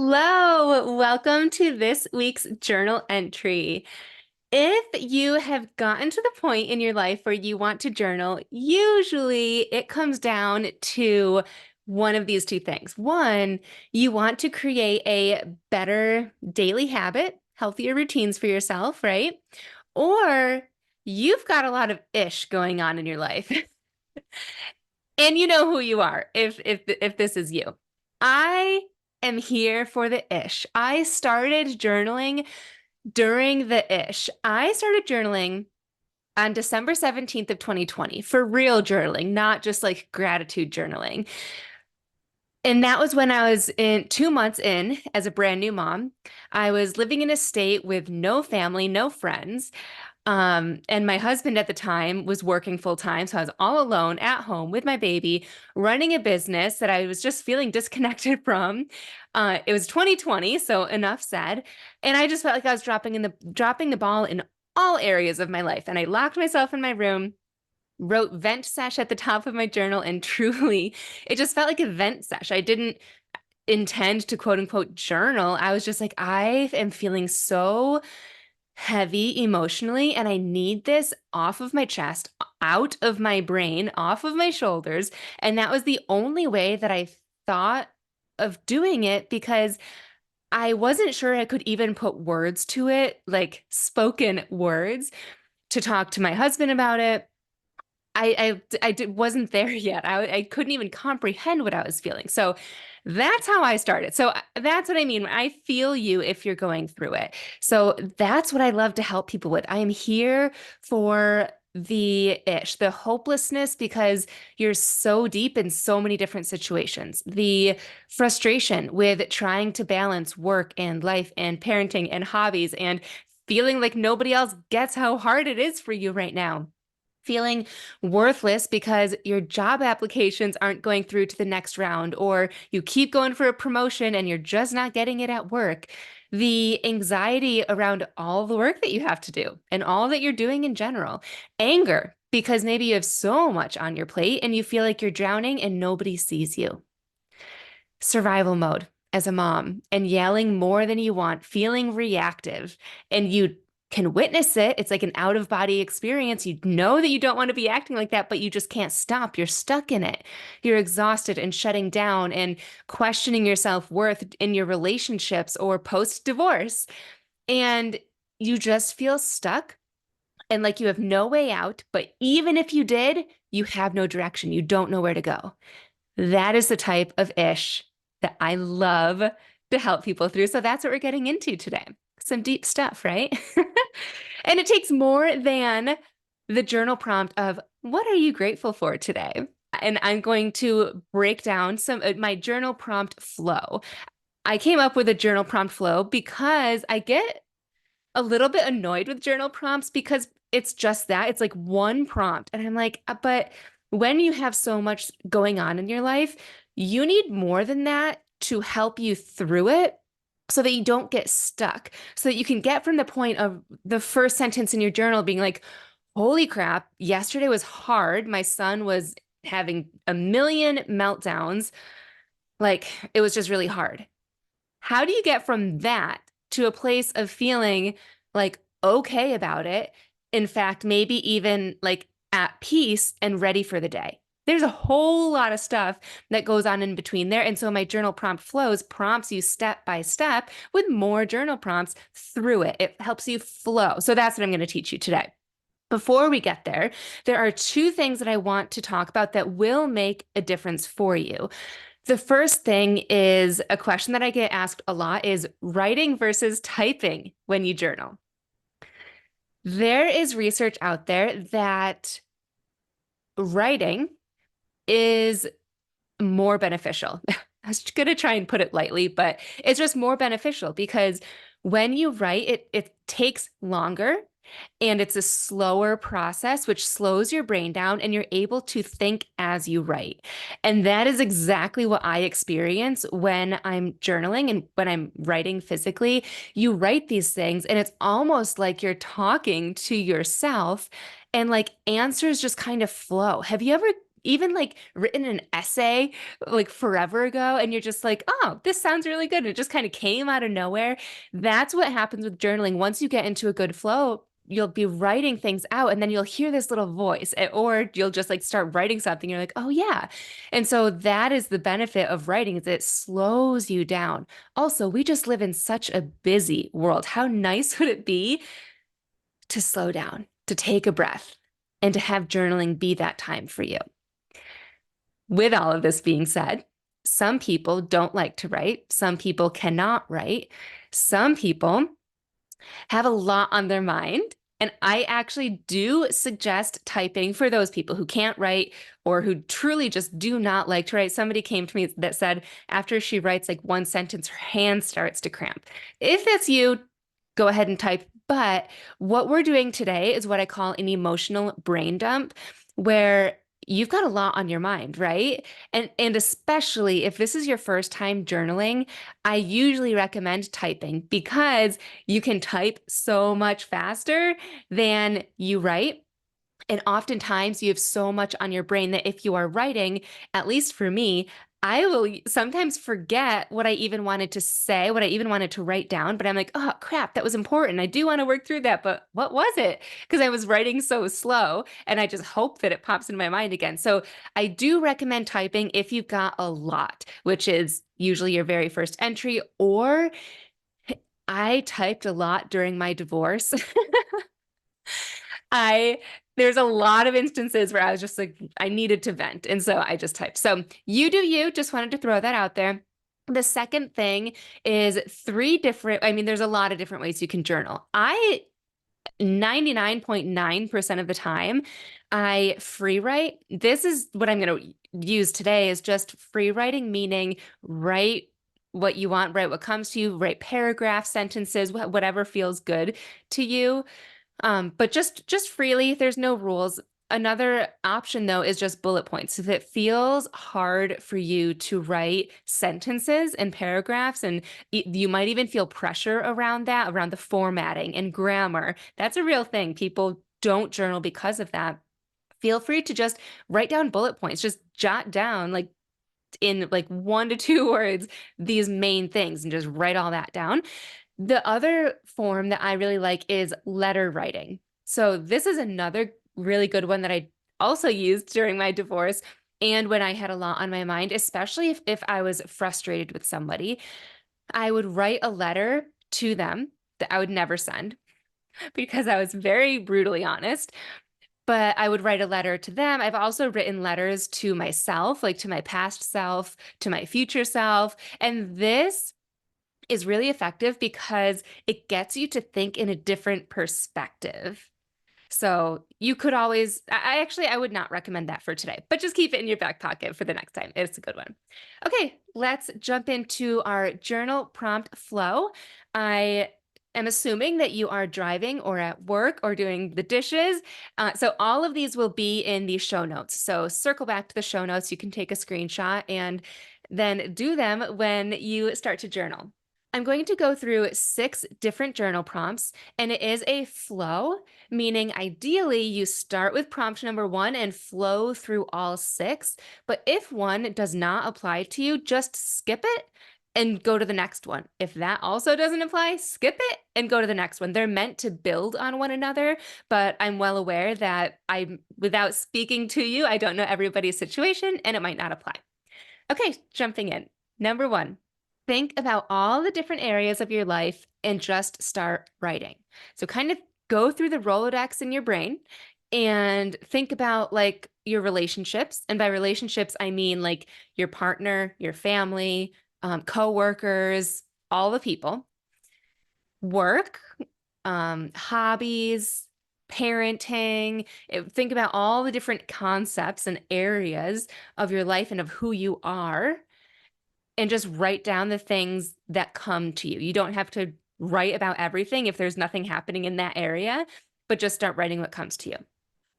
Hello, welcome to this week's journal entry. If you have gotten to the point in your life where you want to journal, usually it comes down to one of these two things. One, you want to create a better daily habit, healthier routines for yourself, right? Or you've got a lot of ish going on in your life. And you know who you are if this is you. I am here for the ish. I started journaling during the ish. I started journaling on December 17th of 2020 for real journaling, not just like gratitude journaling. And that was when I was in 2 months in as a brand new mom. I was living in a state with no family, no friends. And my husband at the time was working full time. So I was all alone at home with my baby, running a business that I was just feeling disconnected from. It was 2020, so enough said. And I just felt like I was dropping the ball in all areas of my life. And I locked myself in my room, wrote vent sesh at the top of my journal, and truly, it just felt like a vent sesh. I didn't intend to quote unquote journal. I was just like, I am feeling so heavy emotionally, and I need this off of my chest, out of my brain, off of my shoulders. And that was the only way that I thought of doing it because I wasn't sure I could even put words to it, like spoken words, to talk to my husband about it. Wasn't there yet. I couldn't even comprehend what I was feeling. So that's how I started. So that's what I mean. I feel you if you're going through it. So that's what I love to help people with. I am here for the ish, the hopelessness, because you're so deep in so many different situations. The frustration with trying to balance work and life and parenting and hobbies and feeling like nobody else gets how hard it is for you right now, feeling worthless because your job applications aren't going through to the next round, or you keep going for a promotion and you're just not getting it at work. The anxiety around all the work that you have to do and all that you're doing in general. Anger because maybe you have so much on your plate and you feel like you're drowning and nobody sees you. Survival mode as a mom and yelling more than you want, feeling reactive, and you can witness it. It's like an out of body experience. You know that you don't want to be acting like that, but you just can't stop. You're stuck in it. You're exhausted and shutting down and questioning your self-worth in your relationships or post divorce. And you just feel stuck and like you have no way out. But even if you did, you have no direction. You don't know where to go. That is the type of ish that I love to help people through. So that's what we're getting into today. Some deep stuff, right? And it takes more than the journal prompt of what are you grateful for today? And I'm going to break down some my journal prompt flow. I came up with a journal prompt flow because I get a little bit annoyed with journal prompts because it's just that. It's like one prompt. And I'm like, but when you have so much going on in your life, you need more than that to help you through it so that you don't get stuck, so that you can get from the point of the first sentence in your journal being like, holy crap, yesterday was hard. My son was having a million meltdowns. Like it was just really hard. How do you get from that to a place of feeling like okay about it? In fact, maybe even like at peace and ready for the day. There's a whole lot of stuff that goes on in between there. And so my journal prompt flows prompts you step by step with more journal prompts through it. It helps you flow. So that's what I'm going to teach you today. Before we get there, there are two things that I want to talk about that will make a difference for you. The first thing is a question that I get asked a lot is writing versus typing when you journal. There is research out there that writing is more beneficial. I was going to try and put it lightly, but it's just more beneficial because when you write, it takes longer and it's a slower process, which slows your brain down and you're able to think as you write. And that is exactly what I experience when I'm journaling and when I'm writing physically. You write these things and it's almost like you're talking to yourself and like answers just kind of flow. Have you ever even like written an essay like forever ago, and you're just like, oh, this sounds really good. And it just kind of came out of nowhere. That's what happens with journaling. Once you get into a good flow, you'll be writing things out, and then you'll hear this little voice, or you'll just like start writing something. You're like, oh yeah. And so that is the benefit of writing, is it slows you down. Also, we just live in such a busy world. How nice would it be to slow down, to take a breath, and to have journaling be that time for you? With all of this being said, some people don't like to write. Some people cannot write. Some people have a lot on their mind. And I actually do suggest typing for those people who can't write or who truly just do not like to write. Somebody came to me that said after she writes like one sentence, her hand starts to cramp. If that's you, go ahead and type. But what we're doing today is what I call an emotional brain dump, where you've got a lot on your mind, right? And especially if this is your first time journaling, I usually recommend typing because you can type so much faster than you write. And oftentimes you have so much on your brain that if you are writing, at least for me, I will sometimes forget what I even wanted to say, what I even wanted to write down. But I'm like, oh, crap, that was important. I do want to work through that. But what was it? Because I was writing so slow, and I just hope that it pops in my mind again. So I do recommend typing if you've got a lot, which is usually your very first entry. Or I typed a lot during my divorce. I There's a lot of instances where I was just like, I needed to vent. And so I just typed. So you do you, just wanted to throw that out there. The second thing is there's a lot of different ways you can journal. 99.9% of the time, I free write. This is what I'm going to use today, is just free writing, meaning write what you want, write what comes to you, write paragraphs, sentences, whatever feels good to you. But just freely, there's no rules. Another option though is just bullet points. If it feels hard for you to write sentences and paragraphs, and you might even feel pressure around that, around the formatting and grammar, that's a real thing. People don't journal because of that. Feel free to just write down bullet points, just jot down like in like 1 to 2 words, these main things, and just write all that down. The other form that I really like is letter writing. So this is another really good one that I also used during my divorce and when I had a lot on my mind, especially if I was frustrated with somebody. I would write a letter to them that I would never send because I was very brutally honest. But I would write a letter to them. I've also written letters to myself, like to my past self, to my future self. And this is really effective because it gets you to think in a different perspective. So you could always, I would not recommend that for today, but just keep it in your back pocket for the next time. It's a good one. Okay, let's jump into our journal prompt flow. I am assuming that you are driving or at work or doing the dishes. So all of these will be in the show notes. So circle back to the show notes. You can take a screenshot and then do them when you start to journal. I'm going to go through 6 different journal prompts, and it is a flow, meaning ideally you start with prompt number 1 and flow through all 6. But if one does not apply to you, just skip it and go to the next one. If that also doesn't apply, skip it and go to the next one. They're meant to build on one another, but I'm well aware that without speaking to you, I don't know everybody's situation and it might not apply. Okay, jumping in. Number 1. Think about all the different areas of your life and just start writing. So kind of go through the Rolodex in your brain and think about like your relationships. And by relationships, I mean like your partner, your family, coworkers, all the people, work, hobbies, parenting. Think about all the different concepts and areas of your life and of who you are, and just write down the things that come to you. You don't have to write about everything if there's nothing happening in that area, but just start writing what comes to you.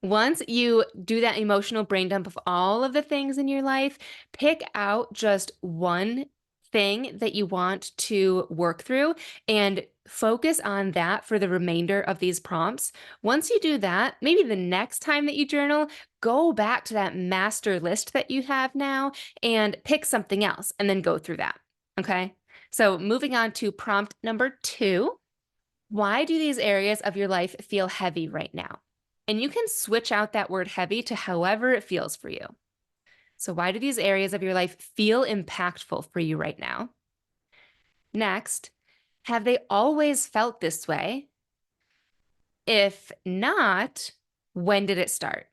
Once you do that emotional brain dump of all of the things in your life, pick out just one thing that you want to work through and focus on that for the remainder of these prompts. Once you do that, maybe the next time that you journal, go back to that master list that you have now and pick something else and then go through that. Okay. So moving on to prompt number 2. Why do these areas of your life feel heavy right now? And you can switch out that word heavy to however it feels for you. So, why do these areas of your life feel impactful for you right now? Next, have they always felt this way? If not, when did it start?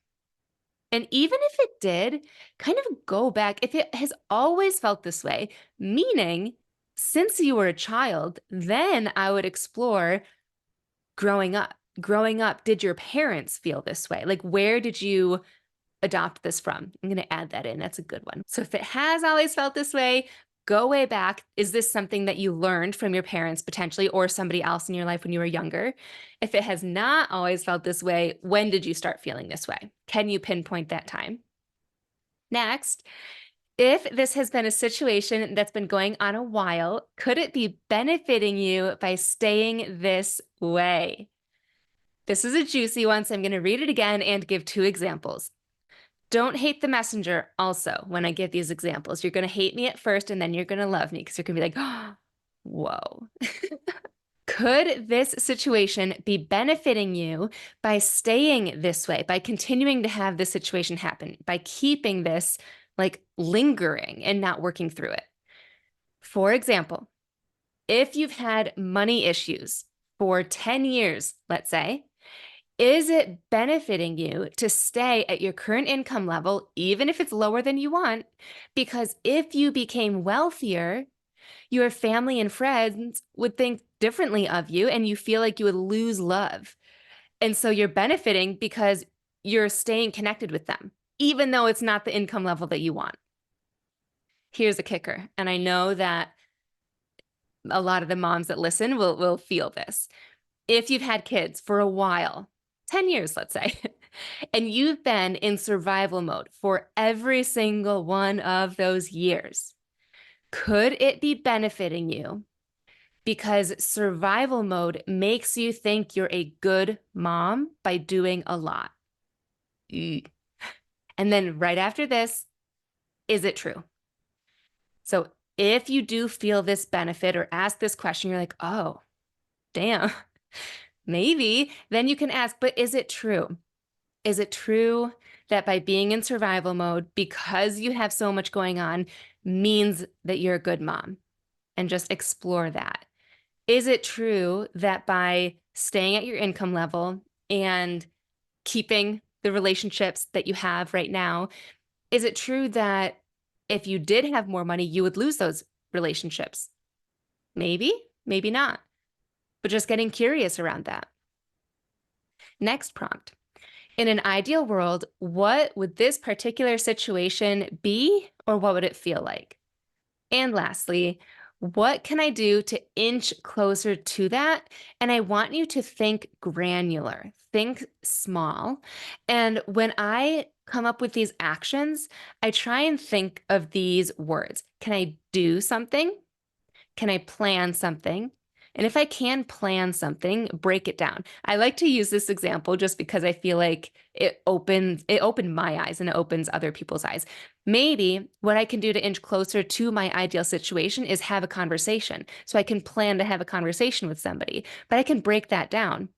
And even if it did, kind of go back. If it has always felt this way, meaning since you were a child, then I would explore growing up. Growing up, did your parents feel this way? Like, where did you adopt this from? I'm going to add that in. That's a good one. So if it has always felt this way, go way back. Is this something that you learned from your parents potentially or somebody else in your life when you were younger? If it has not always felt this way, when did you start feeling this way? Can you pinpoint that time? Next, if this has been a situation that's been going on a while, could it be benefiting you by staying this way? This is a juicy one, so I'm going to read it again and give 2 examples. Don't hate the messenger also when I give these examples. You're going to hate me at first and then you're going to love me because you're going to be like, oh, whoa. Could this situation be benefiting you by staying this way, by continuing to have this situation happen, by keeping this like lingering and not working through it? For example, if you've had money issues for 10 years, let's say, is it benefiting you to stay at your current income level, even if it's lower than you want? Because if you became wealthier, your family and friends would think differently of you and you feel like you would lose love. And so you're benefiting because you're staying connected with them, even though it's not the income level that you want. Here's a kicker. And I know that a lot of the moms that listen will feel this. If you've had kids for a while, 10 years, let's say, and you've been in survival mode for every single one of those years, could it be benefiting you because survival mode makes you think you're a good mom by doing a lot? And then right after this, is it true? So if you do feel this benefit or ask this question, you're like, oh, damn, maybe, then you can ask, but is it true? Is it true that by being in survival mode, because you have so much going on, means that you're a good mom? And just explore that. Is it true that by staying at your income level and keeping the relationships that you have right now, is it true that if you did have more money, you would lose those relationships? Maybe, maybe not. But just getting curious around that. Next prompt. In an ideal world, what would this particular situation be, or what would it feel like? And lastly, what can I do to inch closer to that? And I want you to think granular, think small. And when I come up with these actions, I try and think of these words. Can I do something? Can I plan something? And if I can plan something, break it down. I like to use this example just because I feel like it opened my eyes and it opens other people's eyes. Maybe what I can do to inch closer to my ideal situation is have a conversation. So I can plan to have a conversation with somebody, but I can break that down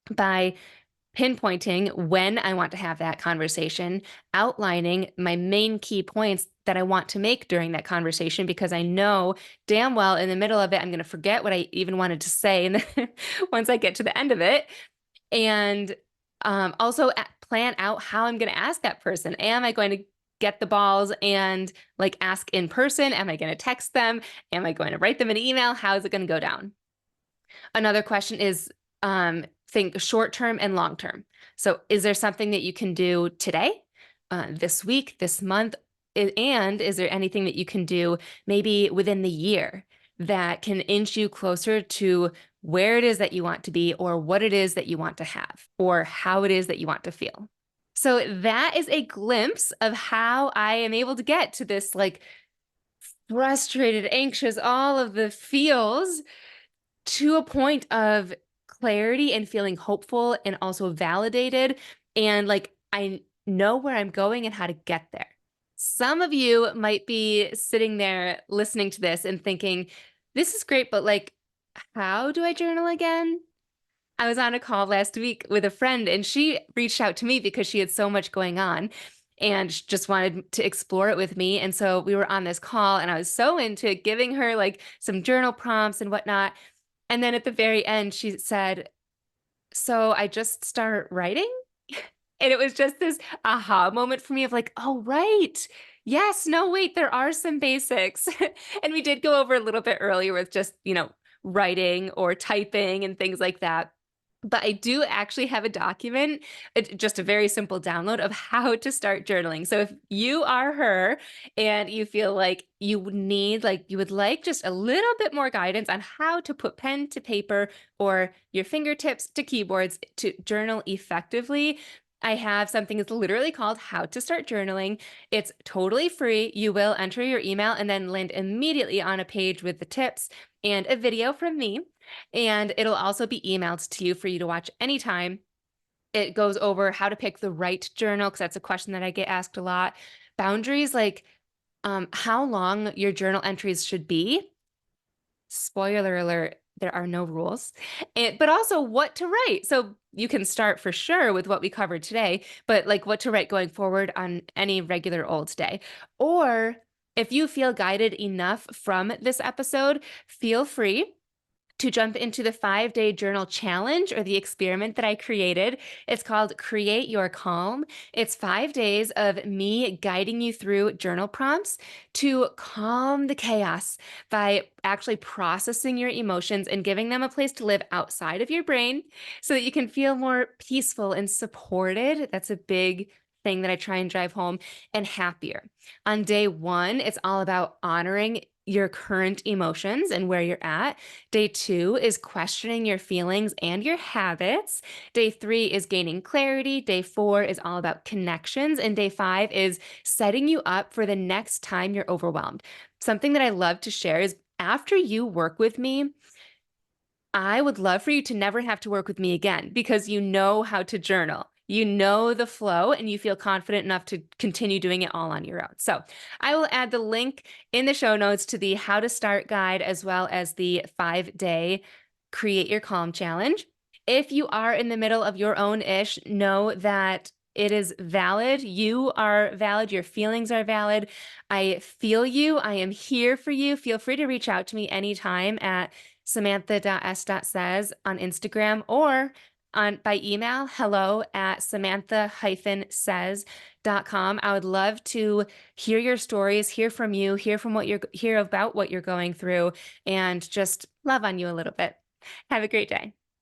by pinpointing when I want to have that conversation, outlining my main key points that I want to make during that conversation, because I know damn well in the middle of it, I'm going to forget what I even wanted to say. And then once I get to the end of it, and also plan out how I'm going to ask that person. Am I going to get the balls and like ask in person? Am I going to text them? Am I going to write them an email? How is it going to go down? Another question is think short term and long term. So is there something that you can do today, this week, this month? And is there anything that you can do maybe within the year that can inch you closer to where it is that you want to be, or what it is that you want to have, or how it is that you want to feel? So that is a glimpse of how I am able to get to this like frustrated, anxious, all of the feels to a point of clarity and feeling hopeful and also validated. And like, I know where I'm going and how to get there. Some of you might be sitting there listening to this and thinking, this is great, but like, how do I journal again? I was on a call last week with a friend and she reached out to me because she had so much going on and just wanted to explore it with me. And so we were on this call and I was so into giving her like some journal prompts and whatnot. And then at the very end, she said, so I just start writing? And it was just this aha moment for me of like, oh, right. Yes, no, wait, there are some basics. And we did go over a little bit earlier with just, writing or typing and things like that. But I do actually have a document, just a very simple download of how to start journaling. So if you are her and you feel like you need, like, you would like just a little bit more guidance on how to put pen to paper or your fingertips to keyboards to journal effectively, I have something that's literally called How to Start Journaling. It's totally free. You will enter your email and then land immediately on a page with the tips and a video from me. And it'll also be emailed to you for you to watch anytime. It goes over how to pick the right journal, because that's a question that I get asked a lot. Boundaries, like how long your journal entries should be. Spoiler alert, there are no rules, but also what to write. So you can start for sure with what we covered today, but like what to write going forward on any regular old day. Or if you feel guided enough from this episode, feel free to jump into the 5-day journal challenge or the experiment that I created. It's called Create Your Calm. It's 5 days of me guiding you through journal prompts to calm the chaos by actually processing your emotions and giving them a place to live outside of your brain so that you can feel more peaceful and supported. That's a big thing that I try and drive home, and happier. On day 1, it's all about honoring your current emotions and where you're at. Day 2 is questioning your feelings and your habits. Day 3 is gaining clarity. Day 4 is all about connections. And day 5 is setting you up for the next time you're overwhelmed. Something that I love to share is after you work with me, I would love for you to never have to work with me again because you know how to journal. You know the flow and you feel confident enough to continue doing it all on your own. So I will add the link in the show notes to the How to Start guide as well as the 5-day Create Your Calm challenge. If you are in the middle of your own ish, know that it is valid. You are valid. Your feelings are valid. I feel you. I am here for you. Feel free to reach out to me anytime at samantha.s.says on Instagram or by email, hello@samantha-says.com. I would love to hear your stories, hear from you, hear about what you're going through, and just love on you a little bit. Have a great day.